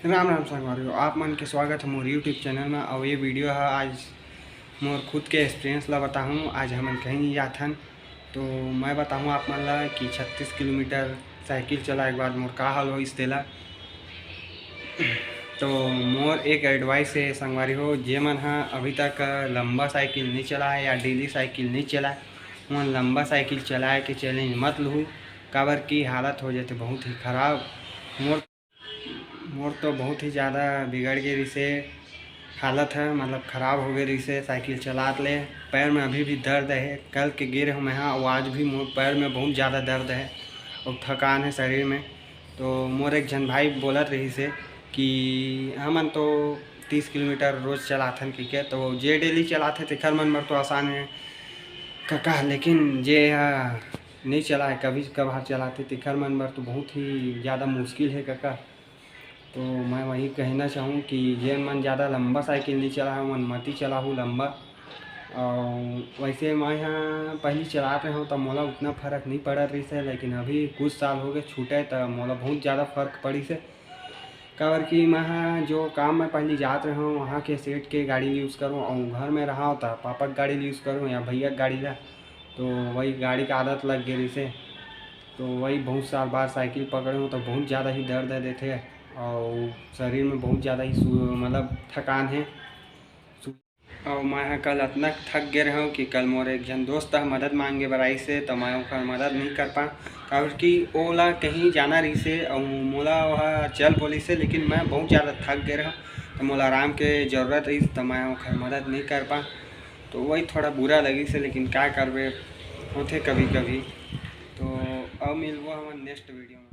राम राम संगवारी आप मन के स्वागत है मोर यूट्यूब चैनल में। और ये वीडियो है आज मोर खुद के एक्सपीरियंस ला बताऊँ। आज हमन कहीं नहीं जाथन तो मैं बताऊँ आप मन ला कि 36 किलोमीटर साइकिल चलाए के बाद मोर का हाल होइस तेला। तो मोर एक एडवाइस है संगवारी हो, जे मन हाँ अभी तक लंबा साइकिल नहीं चलाए या डेली साइकिल नहीं चलाए, मन लंबा साइकिल चलाए के चैलेंज मत लूँ। काबर की हालत हो जाते बहुत ही ख़राब। मोर मोर तो बहुत ही ज़्यादा बिगड़ गई रही से हालत है, मतलब ख़राब हो गई रही से साइकिल चलात ले। पैर में अभी भी दर्द है, कल के गिरे हूँ मैं हाँ और आज भी मोर पैर में बहुत ज़्यादा दर्द है और थकान है शरीर में। तो मोर एक जन भाई बोलत रही से कि हमन तो 30 किलोमीटर रोज़ चलाथन की के, तो जे डेली चलाते तेखर मन बर तो आसान है कका, लेकिन जे नहीं चलाए कभी कभार चलाते तेखर मन बर तो बहुत ही ज़्यादा मुश्किल है कका। तो मैं वही कहना चाहूँ कि जे मन ज़्यादा लंबा साइकिल नहीं चलाए मन मत ही चलाहूँ लंबा। और वैसे मैं यहाँ पहले चलाते हूँ तो मोला उतना फ़र्क नहीं पड़ा रही से, लेकिन अभी कुछ साल हो गए छूटे तो मोला बहुत ज़्यादा फ़र्क पड़ी से। काबर कि मैं हाँ जो काम में पहले जाते रहा हूँ वहाँ के सेठ के गाड़ी यूज़ करूँ और घर में रहा होता पापा की गाड़ी यूज़ करूँ या भैया की गाड़ी ला, तो वही गाड़ी का आदत लग गई से। तो वही बहुत साल बाद साइकिल पकड़े हूँ तो बहुत ज़्यादा ही दर्द देते और शरीर में बहुत ज़्यादा ही मतलब थकान है। और मैं कल इतना थक गए रहा हूँ कि कल मोर एक जन दोस्त मदद मांगे बर आई से, तो मैं ओकर मदद नहीं कर पा क्योंकि ओला कहीं जाना रही से और मोला वह चल बोली से, लेकिन मैं बहुत ज़्यादा थक गए रहा तो मोला आराम के ज़रूरत रही तो मैं ओकर मदद नहीं कर पा। तो वही थोड़ा बुरा लगी से, लेकिन क्या करबे होते कभी कभी। तो अब मिलबो हम नेक्स्ट वीडियो में।